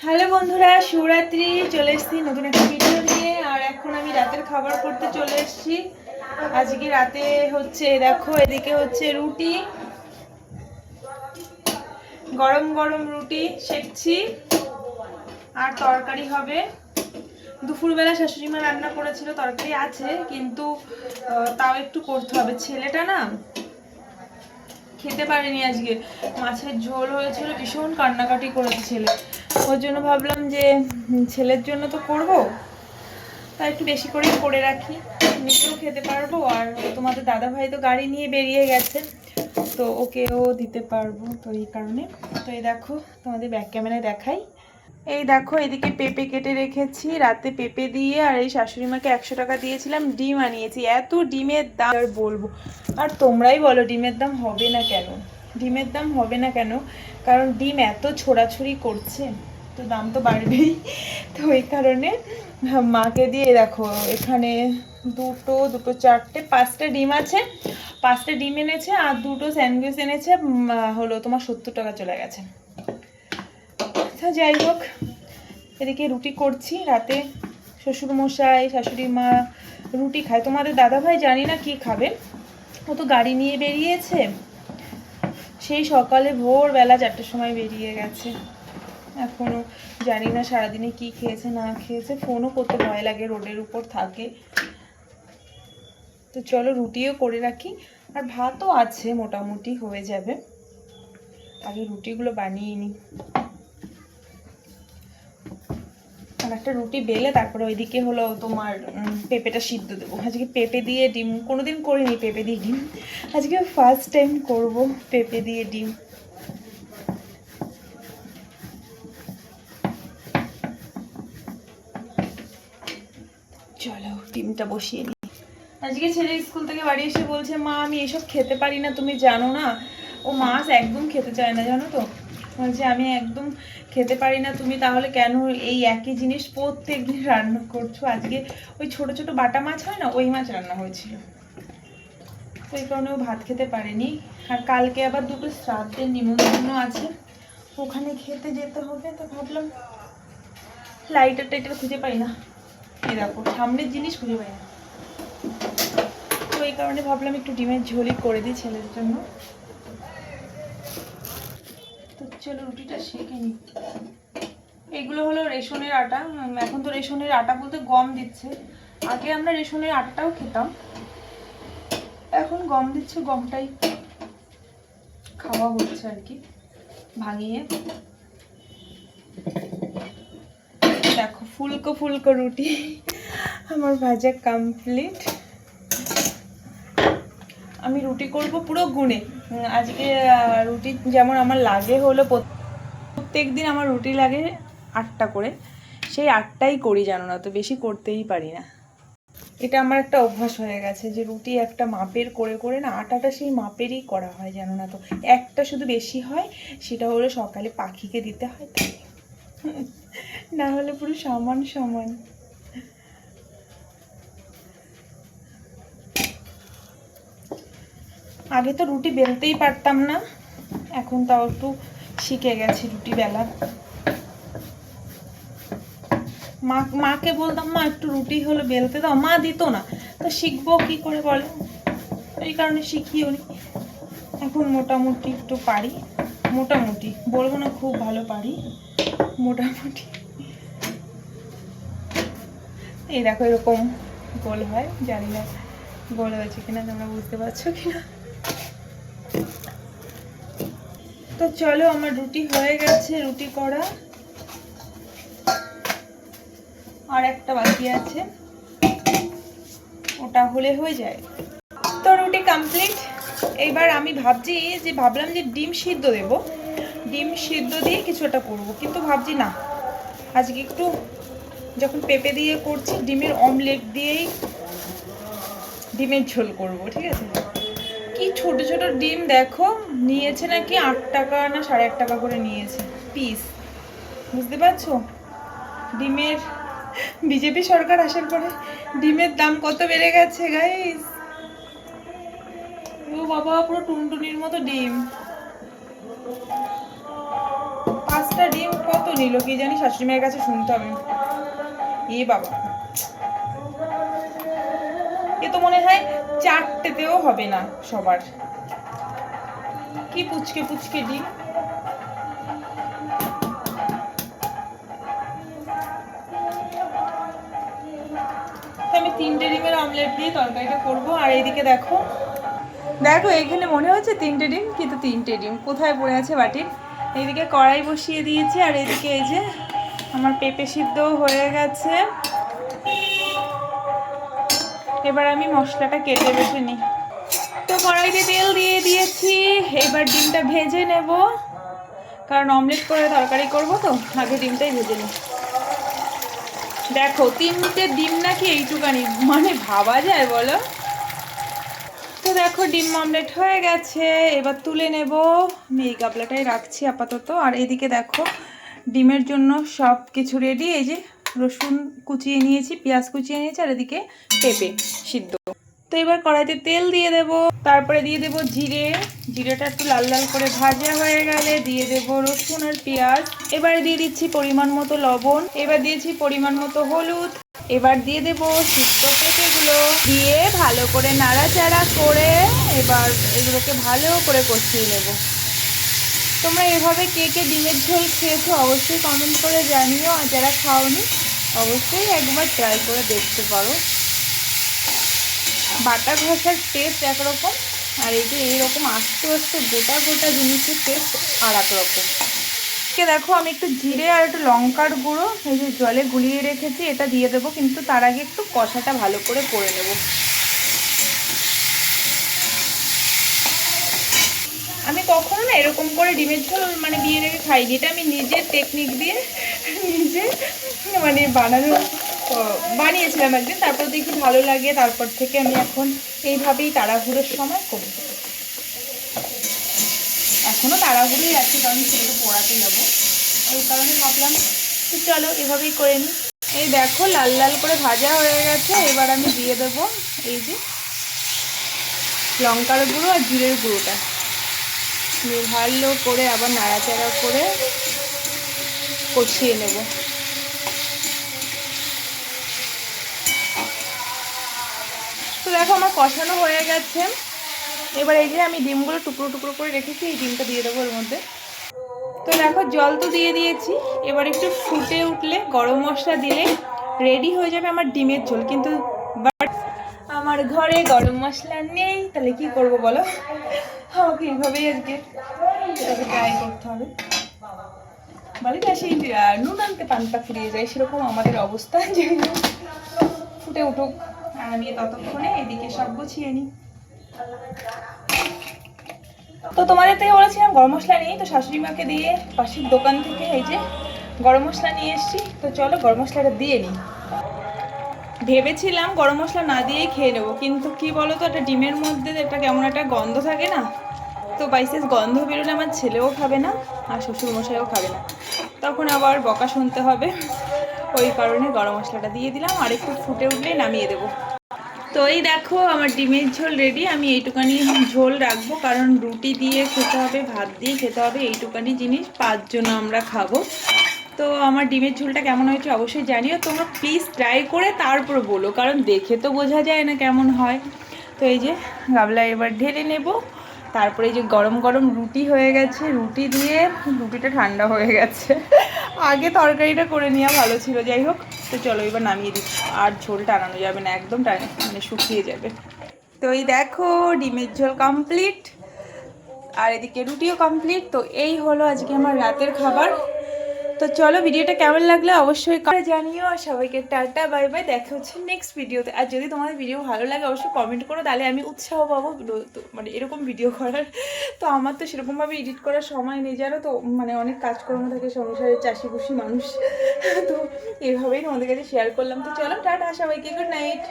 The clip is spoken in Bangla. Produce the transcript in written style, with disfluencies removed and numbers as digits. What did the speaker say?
হ্যালো বন্ধুরা, শিবরাত্রি চলে এসেছি নতুন একটা ভিডিও নিয়ে। আর এখন আমি রাতের খাবার করতে চলে এসেছি। আজকে রাতে হচ্ছে দেখো, এদিকে হচ্ছে রুটি, গরম গরম রুটি সেকছি, আর তরকারি হবে। দুপুরবেলা শাশুড়ি মা রান্না করেছিল, তরকারি আছে, কিন্তু তাও একটু করতে হবে। ছেলেটা না খেতে পারেনি আজকে, মাছের ঝোল হয়েছিল, ভীষণ কান্নাকাটি করেছে ছেলে। ওর জন্য ভাবলাম যে ছেলের জন্য তো করবো, তাই একটু বেশি করেই করে রাখি, নিজেও খেতে পারবো। আর তোমাদের দাদা ভাই তো গাড়ি নিয়ে বেরিয়ে গেছে, তো ওকেও দিতে পারবো, তো এই কারণে। তো এই দেখো, তোমাদের ব্যাক ক্যামেরায় দেখাই। এই দেখো, এদিকে পেঁপে কেটে রেখেছি, রাতে পেঁপে দিয়ে। আর এই শাশুড়ি মাকে 100 টাকা দিয়েছিলাম, ডিম আনিয়েছি। এত ডিমের দাম আর বলবো। আর তোমরাই বলো ডিমের দাম হবে না কেন? ডিমের দাম হবে না কেন? কারণ ডিম এত ছোড়াছুড়ি করছে, তো দাম তো বাড়বেই। তো এই কারণে মাকে দিয়ে দেখো, এখানে দুটো চারটে 5টা ডিম আছে, 5টা ডিম এনেছে, আর 2টো স্যান্ডউইচ এনেছে, হলো তোমার 70 টাকা চলে গেছে। যাই হোক, এদিকে রুটি করছি। রাতে শ্বশুরমশাই শাশুড়ি মা রুটি খায়। তোমাদের দাদাভাই জানি না কি খাবে, ও তো গাড়ি নিয়ে বেরিয়েছে, সেই সকালে ভোরবেলা 4টের সময় বেরিয়ে গেছে। এখনও জানি না সারাদিনে কি খেয়েছে না খেয়েছে, ফোনও করতে ভয় লাগে, রোডের উপর থাকে। তো চলো রুটিও করে রাখি, আর ভাতও আছে, মোটামুটি হয়ে যাবে। আগে রুটিগুলো বানিয়ে নিই, আর একটা রুটি বেলে তারপরে ওইদিকে হলো তোমার পেঁপেটা সিদ্ধ দেবো। আজকে পেঁপে দিয়ে ডিম কোনোদিন করিনি, পেঁপে দিয়ে ডিম আজকে ফার্স্ট টাইম করব, পেঁপে দিয়ে ডিম। চলো ডিমটা বসিয়ে নিই। আজকে ছেলে স্কুল থেকে বাড়ি এসে বলছে, মা আমি এসব খেতে পারি না, তুমি জানো না। ও মাছ একদম খেতে চায় না, জানো তো। বলছে আমি একদম খেতে পারি না, তুমি তাহলে কেন এই একই জিনিস প্রত্যেক দিন রান্না করছো? আজকে ওই ছোট ছোট বাটা মাছ হয় না, ওই মাছ রান্না হয়েছিল, তো এই কারণে ও ভাত খেতে পারেনি। আর কালকে আবার 2টো শ্রাদ্ধের নিমন্ত্রণ আছে, ওখানে খেতে যেতে হবে। তো ভাবলাম লাইটার টাইটার খুঁজে পাই না, এই দেখো সামনের জিনিস খুঁজে পাই না, তো এই কারণে ভাবলাম একটু ডিমের ঝোলই করে দিই ছেলের জন্য। তো চলো রুটিটা সেঁকে নিই। এগুলো হলো রেশনের আটা। এখন তো রেশনের আটা বলতে গম দিচ্ছে, আগে আমরা রেশনের আটাটাও খেতাম, এখন গম দিচ্ছে, গমটাই খাওয়া হচ্ছে আর কি ভাঙিয়ে। দেখো ফুলকো ফুলকো রুটি আমার ভাজা কমপ্লিট। আমি রুটি করব পুরো গুনে। আজকে রুটি যেমন আমার লাগে হলো, প্রত্যেক দিন আমার রুটি লাগে 8টা করে, সেই 8টাই করি, জানো না তো, বেশি করতেই পারি না। এটা আমার একটা অভ্যাস হয়ে গেছে যে রুটি একটা মাপের করে করে না, আটাটা সেই মাপেরই করা হয়, জানো না তো। একটা শুধু বেশি হয়, সেটা হলো সকালে পাখিকে দিতে হয়, তাই না হলে পুরো সমান সমান। আগে তো রুটি বেলতেই পারতাম না, এখন তাও একটু শিখে গেছি রুটি বেলা। মাকে বলতাম, মা একটু রুটি হলো বেলতে দাও, মা দিত না, তো শিখবো কি করে বলো, এই কারণে শিখিও নি। এখন মোটামুটি একটু পারি, মোটামুটি বলবো না খুব ভালো পারি, মোটামুটি। এই দেখো এরকম গোল হয়, জানি না গোল হয়েছে কিনা, তোমরা বুঝতে পারছো কিনা। তো চলো আমার রুটি হয়ে গেছে, রুটি করা আর একটা বাকি আছে, ওটা হলে হয়ে যায়। তো রুটি কমপ্লিট। এইবার আমি ভাবলাম যে ডিম সিদ্ধ দেবো, ডিম সিদ্ধ দিয়ে কিছু একটা করবো, কিন্তু ভাবছি না, আজকে একটু যখন পেঁপে দিয়ে করছি, ডিমের অমলেট দিয়েই ডিমের ঝোল করবো, ঠিক আছে। কি ছোট ছোট ডিম দেখো, নিয়েছে নাকি 8 টাকা না 8.5 টাকা করে নিয়েছে পিস, বুঝতে পারছো। ডিমের বিজেপি সরকার আসার পরে ডিমের দাম কত বেড়ে গেছে গাইস। ও বাবা, পুরো টুনটুনির মতো ডিম, 5টা ডিম কত নিল কি জানি, শাশুড়ি মায়ের কাছে শুনতে হবে। বাবা, এ তো মনে হয় 4টেতেও হবে না সবার। কি পুচকে পুচকে ডিম। আমি 3টে ডিমের অমলেট দিয়ে তরকারিটা করব। আর এইদিকে দেখো দেখো এখানে মনে হচ্ছে 3টে ডিম, কিন্তু 3টে ডিম কোথায় পড়ে আছে বাটির। এইদিকে কড়াই বসিয়ে দিয়েছি, আর এদিকে এই যে আমার পেঁপে সিদ্ধ হয়ে গেছে। এবার আমি মশলাটা কেটে বেছে নিই। তো কড়াইতে তেল দিয়ে দিয়েছি, এবার ডিমটা ভেজে নেব, কারণ অমলেট করে তরকারি করব, তো আগে ডিমটাই ভেজে নিই। দেখো 3টে ডিম নাকি এইটুকানি, মানে ভাবা যায় বলো। তো দেখো ডিম অমলেট হয়ে গেছে, এবার তুলে নেব। আমি এই গাবলাটাই রাখছি আপাতত। আর এদিকে দেখো ডিমের জন্য সব কিছু রেডি। এই যে রসুন কুচিয়ে নিয়েছি, পেঁয়াজ কুচিয়ে নিয়েছি, আর এদিকে পেঁপে সিদ্ধ। তো এবার কড়াইতে তেল দিয়ে দেব, তারপরে দিয়ে দেব জিরে। জিরেটা একটু লাল লাল করে ভাজা হয়ে গেলে দিয়ে দেব রসুন আর পেঁয়াজ। এবার দিয়ে দিচ্ছি পরিমাণ মতো লবণ, এবার দিয়েছি পরিমাণ মতো হলুদ। এবার দিয়ে দেব সিদ্ধ পেঁপেগুলো, দিয়ে ভালো করে নাড়াচাড়া করে এবার এগুলোকে ভালো করে কষিয়ে নেব। তোমরা এভাবে কে কে ডিমের ঝোল খেয়েছো অবশ্যই কমেন্ট করে জানিও, আর যারা খাওনি অবশ্যই একবার ট্রাই করে দেখতে পারো। বাটা ঘষার টেস্ট একরকম, আর এই যে এইরকম আস্তে আস্তে গোটা গোটা জিনিসের টেস্ট আর এক রকম। দেখো আমি একটু জিরে আর একটু লঙ্কার গুঁড়ো এই যে জলে গুলিয়ে রেখেছি, এটা দিয়ে দেবো, কিন্তু তার আগে একটু কষাটা ভালো করে নেব। আমি কখনো না এরকম করে ডিমের ঝোল মানে দিয়ে রেখে খাইনি, এটা আমি নিজের টেকনিক দিয়ে নিজে মানে বানিয়েছিলাম একদিন, তারপর দেখি ভালো লাগে, তারপর থেকে আমি এখন এইভাবেই তাড়াহুড়োর সময় করি। এখনও তাড়াহুড়োই আছি, কারণ ছেলেকে পড়াতে যাবো, ওই কারণে ভাবলাম তো চলো এভাবেই করে নিই। এই দেখো লাল লাল করে ভাজা হয়ে গেছে, এবার আমি দিয়ে দেবো এই যে লঙ্কার গুঁড়ো আর জিরের গুঁড়োটা, দিয়ে ভালো করে আবার নাড়াচাড়া করে কষিয়ে নেব। তো দেখো আমার কষানো হয়ে গেছে, এবার এই যে আমি ডিমগুলো টুকরো টুকরো করে রেখেছি, এই ডিমটা দিয়ে দেবো এর মধ্যে। তো দেখো জল তো দিয়ে দিয়েছি, এবার একটু ফুটে উঠলে গরম মশলা দিলে রেডি হয়ে যাবে আমার ডিমের ঝোল। কিন্তু বাট আমার ঘরে গরম মশলা নেই, তাহলে কি করব বলো, আমাকে এইভাবেই আজকে এটাকে ট্রাই করতে হবে। বলে না সেই নুন আনতে পান্তা ফুরিয়ে যায়, সেরকম আমাদের অবস্থা। যে ফুটে উঠুক, আর আমি ততক্ষণে এদিকে সব গুছিয়ে নিই। তো তোমাদের থেকে বলেছিলাম গরম মশলা নেই, তো শাশুড়ি মাকে দিয়ে পাশের দোকান থেকে এই যে গরম মশলা নিয়ে এসেছি। তো চলো গরম মশলাটা দিয়ে নিই। ভেবেছিলাম গরম মশলা না দিয়েই খেয়ে নেবো, কিন্তু কি বলো তো, একটা ডিমের মধ্যে একটা কেমন একটা গন্ধ থাকে না, তো বাইসেন্স গন্ধ বেরোলে আমার ছেলেও খাবে না আর শ্বশুরমশাইও খাবে না, তখন আবার বকা শুনতে হবে। ওই কারণে গরম মশলাটা দিয়ে দিলাম, আর একটু ফুটে উঠলেই নামিয়ে দেবো। তো এই দেখো আমার ডিমের ঝোল রেডি। আমি এইটুকানি ঝোল রাখবো, কারণ রুটি দিয়ে খেতে হবে, ভাত দিয়ে খেতে হবে, এইটুকানি জিনিস 5 জন আমরা খাবো। তো আমার ডিমের ঝোলটা কেমন হয়েছে অবশ্যই জানিও, তোমরা প্লিজ ট্রাই করে তারপর বলো, কারণ দেখে তো বোঝা যায় না কেমন হয়। তো এই যে গাবলা এবার ঢেলে নেব, তারপরে এই যে গরম গরম রুটি হয়ে গেছে, রুটি দিয়ে, রুটিটা ঠান্ডা হয়ে গেছে, আগে তরকারিটা করে নেওয়া ভালো ছিল। যাই হোক, তো চলো এবার নামিয়ে দিচ্ছি, আর ঝোল টানানো যাবে না, একদম মানে শুকিয়ে যাবে। তো এই দেখো ডিমের ঝোল কমপ্লিট, আর এদিকে রুটিও কমপ্লিট। তো এই হলো আজকে আমার রাতের খাবার। তো চলো ভিডিওটা কেমন লাগলো অবশ্যই জানিও, আর সবাইকে টাটা বাই বাই, দেখা হচ্ছে নেক্সট ভিডিওতে। আর যদি তোমাদের ভিডিও ভালো লাগে অবশ্যই কমেন্ট করো, তাহলে আমি উৎসাহ পাবো মানে এরকম ভিডিও করার। তো আমার তো সেরকমভাবে এডিট করার সময় নেই জানো তো, মানে অনেক কাজকর্ম থাকে সংসারে, চাষিবুষি মানুষ, তো এভাবেই তোমাদের কাছে শেয়ার করলাম। তো চলো টাটা সবাইকে, গুড নাইট।